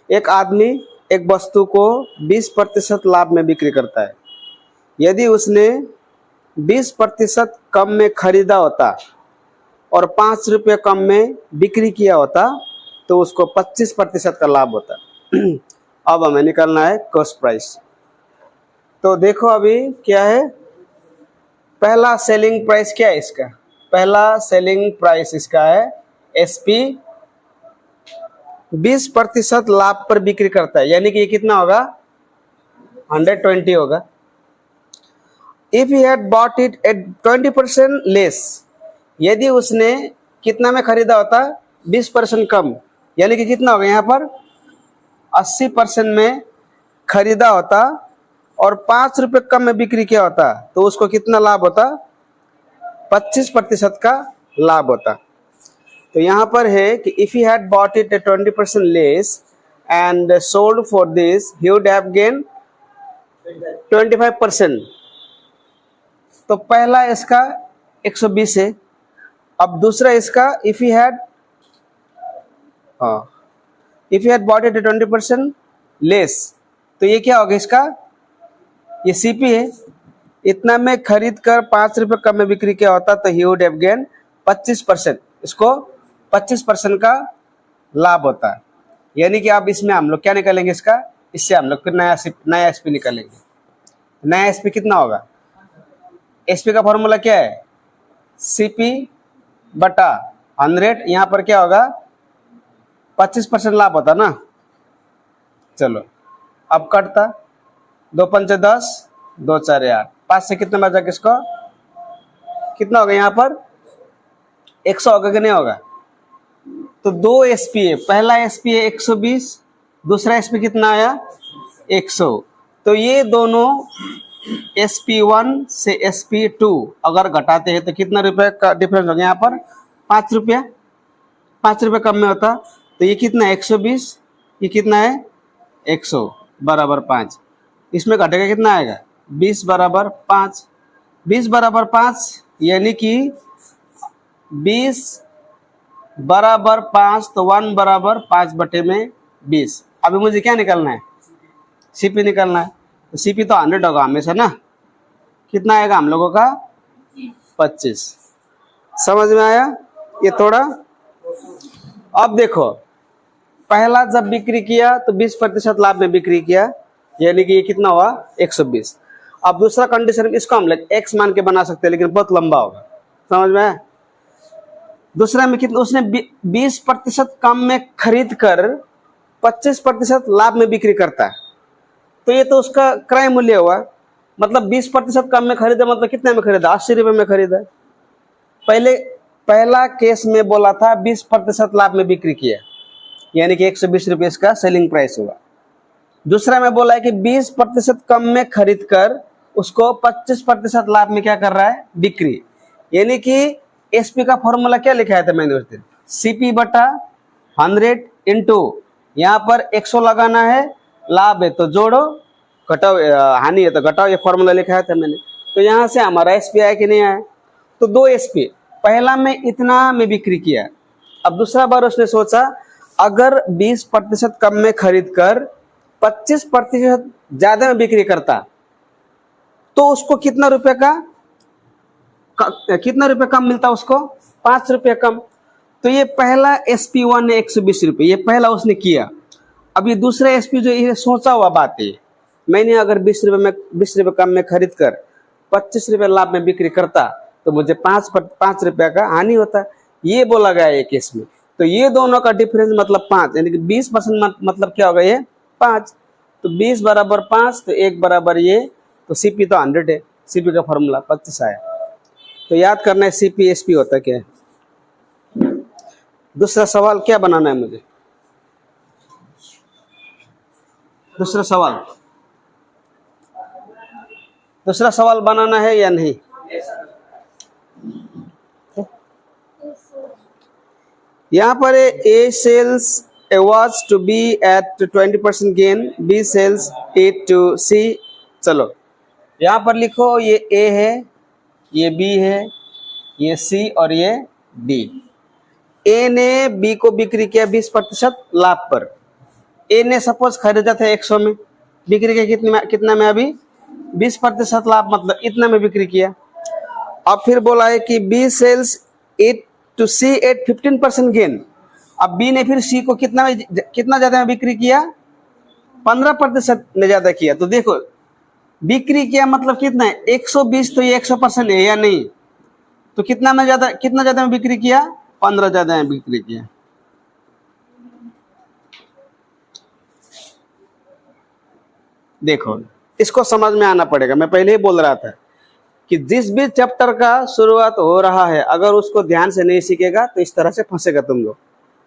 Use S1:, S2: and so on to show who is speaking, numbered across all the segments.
S1: एक आदमी एक वस्तु को 20% लाभ में बिक्री करता है। यदि उसने 20% कम में खरीदा होता और 5 रुपये कम में बिक्री किया होता तो उसको 25% का लाभ होता। अब हमें निकालना है कॉस्ट प्राइस। तो देखो अभी क्या है, पहला सेलिंग प्राइस क्या है इसका, पहला सेलिंग प्राइस इसका है एसपी 20% लाभ पर बिक्री करता है, यानी कि ये कितना होगा 120 होगा। If he had bought it at 20% less, यदि उसने कितना में खरीदा होता 20% कम, यानी कि कितना होगा यहाँ पर 80% में खरीदा होता और 5 रुपये कम में बिक्री किया होता तो उसको कितना लाभ होता 25% का लाभ होता। तो यहाँ पर है कि if he had bought it at 20% less and sold for this he would have gain 25%। तो पहला इसका 120 है। अब दूसरा इसका if he had bought it at 20% less, तो ये क्या होगा इसका, ये सीपी है। इतना में खरीद कर 5 रुपये कम में बिक्री किया होता तो ही वुड हैव गेन 25%, इसको 25% का लाभ होता है। यानी कि अब इसमें हम लोग क्या निकालेंगे इसका, इससे हम लोग फिर नया एसपी निकालेंगे। नया एसपी कितना होगा, एसपी का फॉर्मूला क्या है सीपी बटा 100, यहाँ पर क्या होगा 25% लाभ होता ना। चलो अब कटता 2 पंचे 10, 2 4 8, 5 से कितना बचा किसको, कितना होगा यहाँ पर 100 होगा कि नहीं होगा। तो 2 एसपी है, पहला एसपी है 120, दूसरा एसपी कितना आया 100। तो ये दोनों SP1 से SP2 अगर घटाते हैं तो कितना रुपए का डिफरेंस होगा यहाँ पर 5 रुपया, 5 रुपये कम में होता। तो ये कितना है 120, ये कितना है 100 बराबर 5, इसमें घटेगा कितना आएगा 20 बराबर 5, 20 बराबर 5 यानी कि 20 बराबर 5, तो 1 बराबर 5 बटे में 20। अभी मुझे क्या निकालना है, सीपी निकालना है। तो सीपी तो 100 होगा हमेशा ना, कितना आएगा हम लोगों का 25। समझ में आया ये थोड़ा। अब देखो पहला जब बिक्री किया तो 20% लाभ में बिक्री किया, यानी कि ये कितना हुआ 120। अब दूसरा कंडीशन इसको हम लोग एक्स मान के बना सकते हैं, लेकिन बहुत लंबा होगा, समझ में आया। दूसरा में कितना, उसने 20% कम में खरीद कर 25% लाभ में बिक्री करता है, तो ये तो उसका क्रय मूल्य हुआ। मतलब 20% कम में खरीदा, मतलब कितने में खरीदा 80 रुपये में खरीदा। पहला केस में बोला था 20% लाभ में बिक्री किया, यानी कि 120 रुपये इसका सेलिंग प्राइस हुआ। दूसरा में बोला है कि 20% कम में खरीद कर उसको 25% लाभ में क्या कर रहा है बिक्री, यानी कि एसपी का फॉर्मूला क्या लिखा था मैंने उस दिन, सीपी बटा 100 इंटू यहाँ पर 100 लगाना है, लाभ है तो जोड़ो, घटाओ हानि है तो घटाओ, ये फॉर्मूला लिखा था मैंने। तो यहाँ से हमारा एसपी आया कि नहीं आया। तो 2 एसपी, पहला में इतना में बिक्री किया, अब दूसरा बार उसने सोचा अगर 20% कम में खरीद कर 25% ज्यादा में बिक्री करता तो उसको कितना रुपए कम मिलता, उसको 5 रुपये कम। तो ये पहला SP1 है 120 रुपये, ये पहला उसने किया। अब ये दूसरा एसपी जो ये सोचा हुआ बात है, मैंने अगर 20 रुपये कम में खरीद कर 25 रुपये लाभ में बिक्री करता तो मुझे 5 रुपये का हानि होता, ये बोला गया है केस में। तो ये दोनों का डिफरेंस मतलब 5, यानी कि 20% मतलब क्या होगा ये 5। तो 20 बराबर 5, तो 1 बराबर ये, तो सीपी तो 100 है, सीपी का फॉर्मूला 25 आया। तो याद करना है सीपी एसपी होता क्या है। दूसरा सवाल क्या बनाना है मुझे, दूसरा सवाल बनाना है या नहीं। यहाँ पर A sells a watch to B at 20% gain, B sells it to C. चलो यहाँ पर लिखो, ये ए है, ये बी है, ये सी और ये डी। ए ने बी को बिक्री किया 20% लाभ पर, ए ने सपोज खरीदा था 100 में, बिक्री के कितना में अभी 20% लाभ, मतलब इतना में बिक्री किया। अब फिर बोला है कि B sells it to C at 15% gain. अब बी ने फिर सी को कितना ज्यादा में बिक्री किया, 15% में ज्यादा किया। तो देखो बिक्री किया मतलब कितना है 120, तो ये 100% है या नहीं, तो कितना ज्यादा में बिक्री किया, 15 ज्यादा में बिक्री किया। देखो इसको समझ में आना पड़ेगा। मैं पहले ही बोल रहा था कि जिस भी चैप्टर का शुरुआत हो रहा है अगर उसको ध्यान से नहीं सीखेगा तो इस तरह से फंसेगा तुम लोग,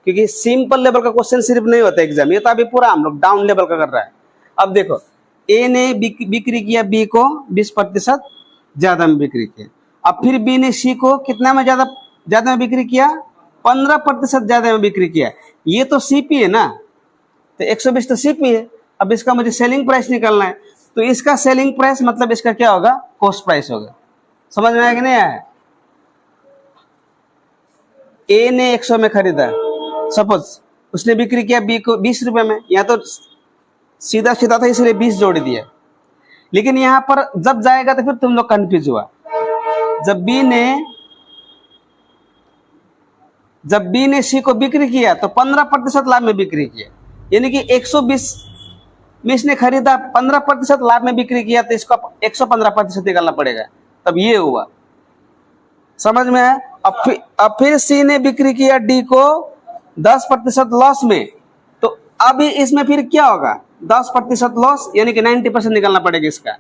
S1: क्योंकि सिंपल लेवल का क्वेश्चन सिर्फ नहीं होता एग्जाम, ये तो अभी पूरा हम लोग डाउन लेवल का कर रहा है। अब देखो ए ने बिक्री किया बी को 20% ज्यादा में बिक्री किया। अब फिर बी ने सी को कितना में ज्यादा में बिक्री किया, 15% ज्यादा में बिक्री किया। ये तो सीपी है ना, तो 120 तो सीपी है। अब इसका मुझे सेलिंग प्राइस निकालना है, तो इसका सेलिंग प्राइस मतलब इसका क्या होगा, कॉस्ट प्राइस होगा। समझ में आया कि नहीं आया? ए ने 100 में खरीदा, सपोज उसने बिक्री किया बी को 20 रुपए में, यहाँ तो सीधा सीधा था इसलिए 20 जोड़ दिया। लेकिन यहाँ पर जब जाएगा तो फिर तुम लोग कंफ्यूज हुआ। जब बी ने सी को बिक्री किया तो 15% लाभ में बिक्री किया, यानी कि 120 में इसने खरीदा, 15% लाभ में बिक्री किया, तो इसको 115% निकालना पड़ेगा, तब ये हुआ। समझ में है? अब फिर सी ने बिक्री किया डी को 10% लॉस में, तो अभी इसमें फिर क्या होगा, 10% लॉस, यानी कि 90% निकालना पड़ेगा इसका।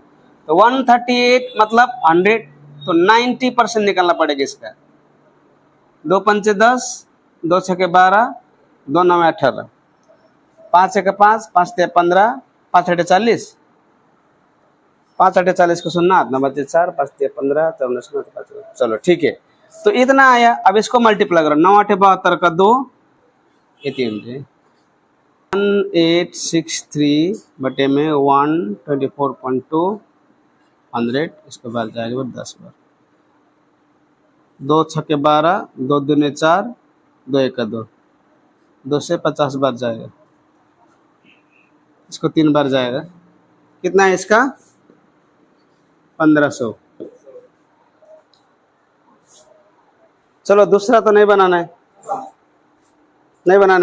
S1: तो 138 मतलब 100, तो 90% निकालना पड़ेगा इसका। 2 पंचे 10, 2 छके 12, 2 9 18, 5 एक 5, 5 ते 15, 5 8 40, 5 8 40 को सुनना, 9 बचे 4, 5 ते 15, 14 16 5। चलो ठीक है, तो इतना आया। अब इसको मल्टीप्लाई करो, 9 8 72 का 2, ये 3 1863 बटे में 124.2 100, इसके बाद जाएगा 10 बार, 2 छके 12, 2 दूने 4, 2 एक 2, 2 से 50 बार जाएगा, इसको 3 बार जाएगा। कितना है इसका, 1500। चलो दूसरा तो नहीं बनाना है,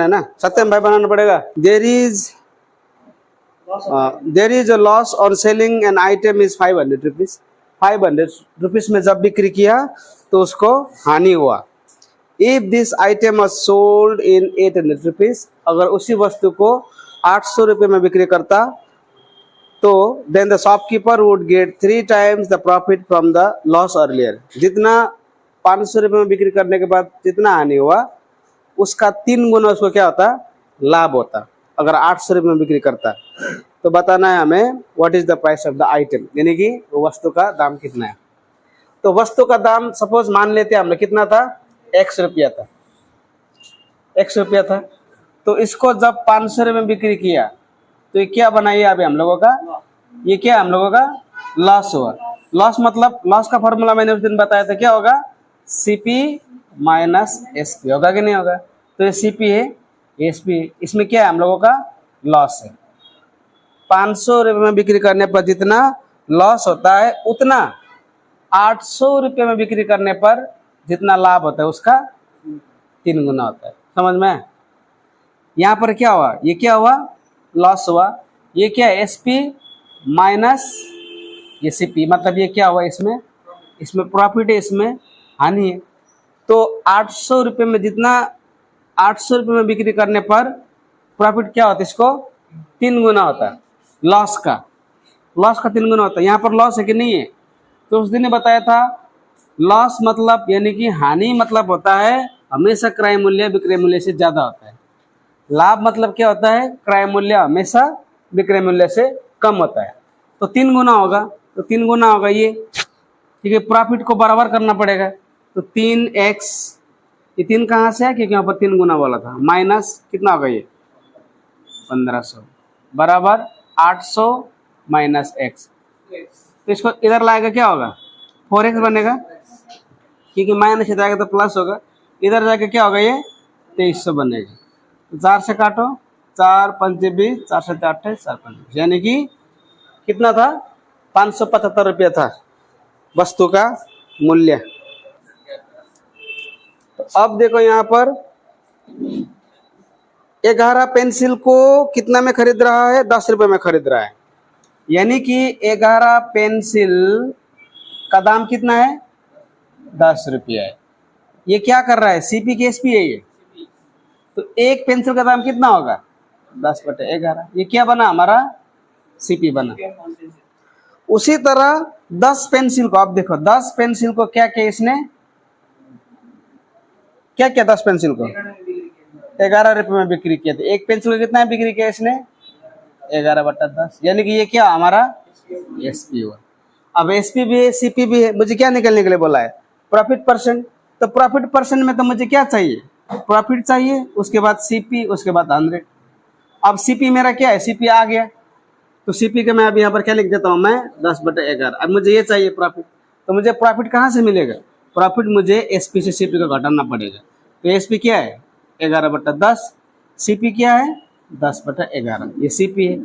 S1: ना सत्यम भाई, बनाना पड़ेगा। There is a loss on selling an item is 500 rupees. 500 rupees में जब बिक्री किया तो उसको हानि हुआ। If this item was sold in 800 rupees, अगर उसी वस्तु को 800 रुपये में बिक्री करता तो then the shopkeeper would get 3 times the profit from the loss earlier. जितना 500 रुपये में बिक्री करने के बाद जितना हानि हुआ उसका 3 गुना उसको क्या होता, लाभ होता, अगर 800 रुपये में बिक्री करता। तो बताना है हमें what is the price of the item, यानी कि वस्तु का दाम कितना है। तो वस्तु का दाम सपोज मान लेते हैं हमने कितना था, 100 रुपया था, 100 रुपया था। तो इसको जब 500 रुपये में बिक्री किया तो ये क्या बनाइए अभी हम लोगों का, ये क्या हम लोगों का लॉस हुआ। लॉस मतलब लॉस का फॉर्मूला मैंने उस दिन बताया था, क्या होगा, सीपी माइनस एसपी, होगा कि नहीं होगा। तो ये सीपी है, एसपी, इसमें क्या है हम लोगों का लॉस है। 500 रुपये में बिक्री करने पर जितना लॉस होता है उतना 800 रुपये में बिक्री करने पर जितना लाभ होता है उसका 3 गुना होता है। समझ में? यहाँ पर क्या हुआ, ये क्या हुआ, लॉस हुआ। ये क्या है, एसपी माइनस ये सीपी, मतलब ये क्या हुआ, इसमें प्रॉफिट है, इसमें हानि है। तो 800 रुपये में जितना 800 रुपये में बिक्री करने पर प्रॉफिट क्या होता है, इसको 3 गुना होता है लॉस का 3 गुना होता है। यहाँ पर लॉस है कि नहीं है, तो उस दिन ने बताया था लॉस मतलब यानी कि हानि मतलब होता है हमेशा क्रय मूल्य विक्रय मूल्य से ज्यादा होता है। लाभ मतलब क्या होता है, क्रय मूल्य हमेशा विक्रय मूल्य से कम होता है। तो 3 गुना होगा, तो 3 गुना होगा ये, ठीक है। प्रॉफिट को बराबर करना पड़ेगा, तो 3x, ये 3 कहाँ से है, क्योंकि यहाँ पर 3 गुना वाला था, माइनस कितना होगा ये 1500 बराबर 800 माइनस x। तो इसको इधर लाएगा क्या होगा, 4x बनेगा, क्योंकि माइनस इधर आएगा तो प्लस होगा। इधर जाके क्या होगा, ये 2300 बनेगा। तो 4 से काटो, 4 पंचे 20, 4 7 28, 4 5, यानी कि कितना था? 575 रुपया था वस्तु का मूल्य। तो अब देखो यहाँ पर 11 पेंसिल को कितना में खरीद रहा है? 10 रुपये में खरीद रहा है, यानी कि 11 पेंसिल का दाम कितना है? 10 रुपया है। ये क्या कर रहा है? सीपी की एसपी है ये। तो एक पेंसिल का दाम कितना होगा? 10/11। ये क्या बना? हमारा सीपी बना। उसी तरह 10 पेंसिल को, आप देखो 10 पेंसिल को क्या किया इसने? क्या क्या 10 पेंसिल को 11 रुपये में बिक्री किया। तो एक पेंसिल को कितना बिक्री किया इसने? 11/10, यानी कि ये क्या हमारा एसपी हुआ। अब एसपी भी है, सीपी भी है, मुझे क्या निकलने के लिए बोला है? Profit percent. तो प्रॉफिट परसेंट में तो मुझे क्या चाहिए? प्रॉफिट चाहिए, उसके बाद सीपी, उसके बाद 100। अब सीपी मेरा क्या है? सीपी आ गया, तो सीपी का मैं अब यहाँ पर क्या लिख देता हूँ? मैं 10/11। अब मुझे ये चाहिए प्रॉफिट, तो मुझे प्रॉफिट कहाँ से मिलेगा? प्रॉफिट मुझे एसपी से सीपी को घटाना पड़ेगा। तो एसपी क्या है? 11/10। सीपी क्या है? 10/11। ये सीपी है।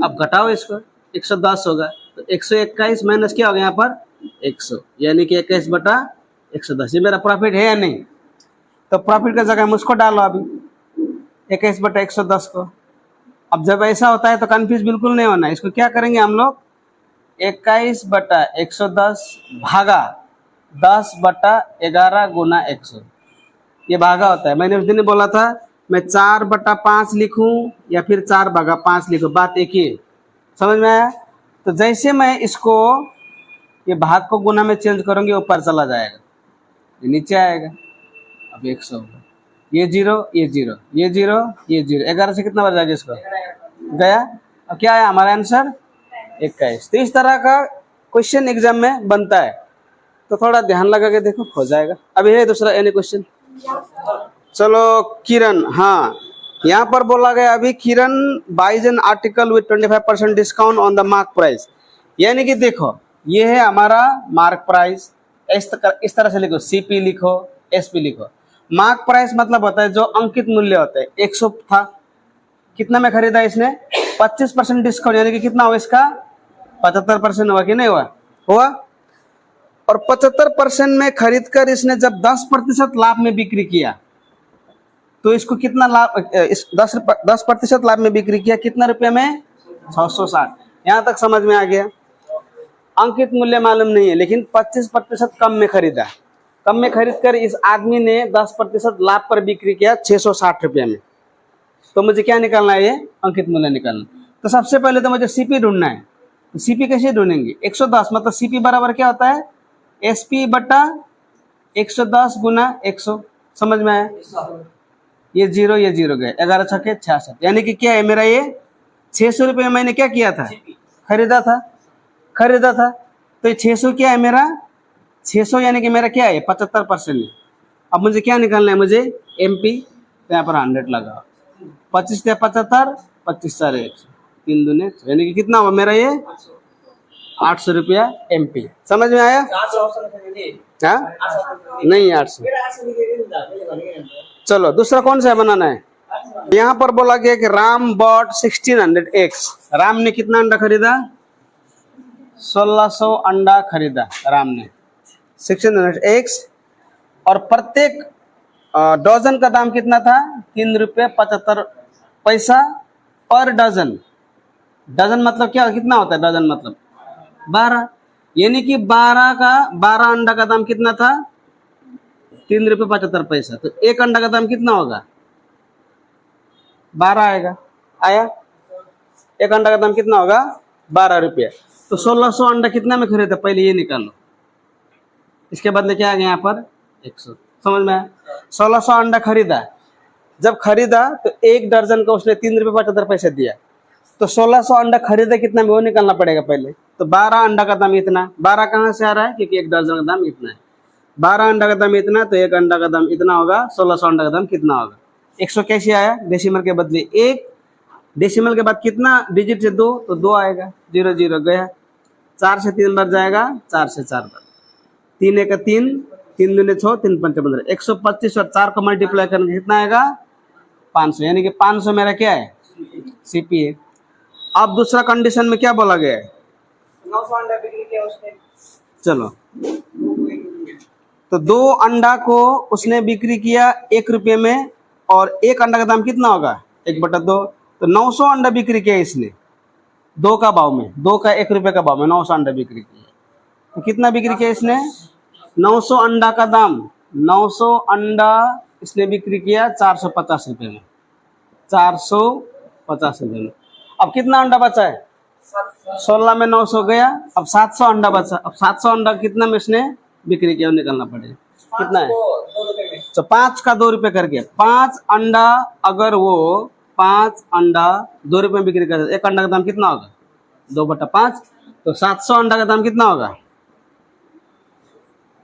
S1: अब घटाओ इसको, 110 होगा। तो 121 माइनस क्या होगा यहाँ पर? 100, यानी कि 21/110। ये मेरा प्रॉफिट है या नहीं? तो प्रॉफिट का जगह मुझको डालो अभी 21/110 को। अब जब ऐसा होता है तो कंफ्यूज बिल्कुल नहीं होना है। इसको क्या करेंगे हम लोग? 21/110 भागा 10/11 गुना 100, ये भागा होता है। मैंने उस दिन बोला था मैं 4/5 लिखूं या फिर 4/5 लिखूं, बात एक ही है। समझ में आया? तो जैसे मैं इसको ये भाग को गुना में चेंज करूंगे, ऊपर चला जाएगा, ये नीचे आएगा। अब 100 होगा, ये 0, ये 0, ये 0, ये 0, 11 से कितना बच जाएगा? इसको गया। अब क्या आया हमारा आंसर? 21। तो इस तरह का क्वेश्चन एग्जाम में बनता है, तो थोड़ा ध्यान लगा के देखो, हो जाएगा। अभी है दूसरा एनी क्वेश्चन। चलो किरण, हाँ यहाँ पर बोला गया अभी Kiran buys an article with 25% discount on the mark price. यानी कि देखो ये है हमारा मार्क प्राइस, इस तरह से लिखो, सीपी लिखो, एसपी लिखो। मार्क प्राइस मतलब होता है जो अंकित मूल्य होता है। 100 था, कितना में खरीदा इसने? 25% डिस्काउंट, यानी कि कितना हुआ इसका? 75% हुआ कि नहीं हुआ? हुआ। और 75% में खरीद कर इसने जब 10% लाभ में बिक्री किया, तो इसको कितना लाभ? 10% लाभ में बिक्री किया, कितना रुपये में? 660। यहाँ तक समझ में आ गया। अंकित मूल्य मालूम नहीं है, लेकिन 25% कम में खरीदा। कम में खरीद कर इस आदमी ने 10% लाभ पर बिक्री किया 660 रुपये में। तो मुझे क्या निकालना है? ये अंकित मूल्य निकालना। तो सबसे पहले तो मुझे सीपी ढूंढना है। तो सीपी कैसे ढूंढेंगे? 110, मतलब सीपी बराबर क्या होता है? एसपी बटा 110 गुना 100। समझ में आया? ये 0, ये 0 गए, 11 छक्के 66, यानी कि क्या है मेरा? ये 600 रुपये में मैंने क्या किया था? खरीदा था। तो ये 600 क्या है मेरा? 600 यानी कि मेरा क्या है? 75% है। अब मुझे क्या निकालना है? मुझे एमपी। तो यहाँ पर 100 लगा, 25 से 75, 25 4 100, 3 दूने, यानी कि कितना हुआ मेरा? ये 800 रुपया एमपी। समझ में आया? हाँ नहीं, 800। चलो दूसरा कौन सा बनाना है? यहाँ पर बोला गया कि राम बॉट 1600 eggs। राम ने कितना अंडा खरीदा? 1600 अंडा खरीदा राम ने, 1600 eggs। और प्रत्येक डजन का दाम कितना था? 3.75 पर डजन। डजन मतलब क्या, कितना होता है डजन? मतलब 12, यानी कि 12 अंडा का दाम कितना था? 3.75। तो एक अंडा का दाम कितना होगा? 12 आएगा। आया? एक अंडा का दाम कितना होगा? 12 रुपया। तो 1600 अंडा कितना में खरीदा? पहले ये निकालो, इसके बदले क्या आ गया यहाँ पर? 100। समझ में आया? 1600 अंडा खरीदा। जब खरीदा तो एक दर्जन का उसने 3.75 दिया। तो 1600 अंडा खरीदा कितना में, वो निकालना पड़ेगा पहले। तो 12 अंडा का दाम इतना। 12 कहाँ से आ रहा है? क्योंकि एक दर्जन का दाम इतना है। 12 अंडा का दाम इतना, तो एक अंडा का दाम इतना होगा। 1600 अंडा का दाम कितना होगा? 100 कैसे आया? डेसिमल के बदले 1, डेसिमल के बाद कितना डिजिट से 2, तो 2 आएगा। 0 0 गया। 4 से 3 बार जाएगा, 4 से 4 बार, 3 1 3, 3 दूने 6, 3 पंचे 15। 125 और 4 को मल्टीप्लाई करने कितना आएगा? 500, यानी कि 500 मेरा क्या है? सीपीए। अब दूसरा कंडीशन में क्या बोला गया है?
S2: 900 अंडा बिक्री किया उसने।
S1: चलो, तो 2 अंडा को उसने बिक्री किया 1 रुपये में, और 1 अंडा का दाम कितना होगा? 1/2। तो 900 अंडा बिक्री किया इसने 2 का भाव में, 2 का 1 रुपये का भाव में 900 अंडा बिक्री किया। तो कितना बिक्री किया इसने? 900 अंडा का दाम, 900 अंडा इसने बिक्री किया 450 रुपये में, 450 रुपये में। अब कितना अंडा बचा है? 16 में 900 गया, अब 700 अंडा बचा। अब 700 अंडा कितना में इसने बिक्री किया निकालना पड़ेगा, कितना है?
S2: 2 रुपए में।
S1: तो 5 का 2 रुपये करके 5 अंडा, अगर वो 5 अंडा 2 रुपये में बिक्री कर, 1 अंडा का दाम कितना होगा? 2/5। तो 700 अंडा का दाम कितना होगा?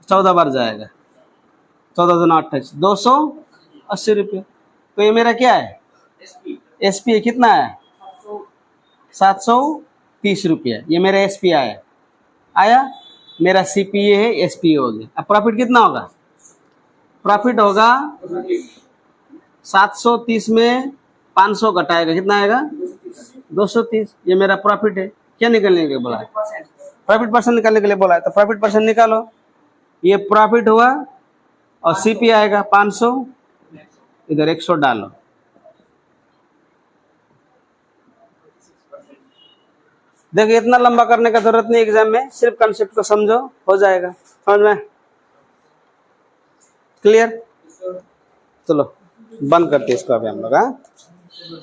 S1: 14 बार जाएगा, 14 दूना 28, 280 रुपये। तो ये मेरा क्या है? एसपी कितना है? 730 रुपये। ये मेरा एसपी आया, मेरा सीपीए है, एसपीए हो गया। अब प्रॉफिट कितना होगा? प्रॉफिट होगा 730 में 500 घटाएगा, कितना आएगा? 230। ये मेरा प्रॉफिट है। क्या निकलने के लिए बोला है? प्रॉफिट परसेंट निकालने के लिए बोला है। तो प्रॉफिट परसेंट निकालो। ये प्रॉफिट हुआ और सीपी आएगा 500, इधर 100 डालो। देखिए, इतना लंबा करने का जरूरत नहीं एग्जाम में, सिर्फ कंसेप्ट को समझो, हो जाएगा। समझ में? क्लियर? चलो बंद करते इसको अभी हम लोग।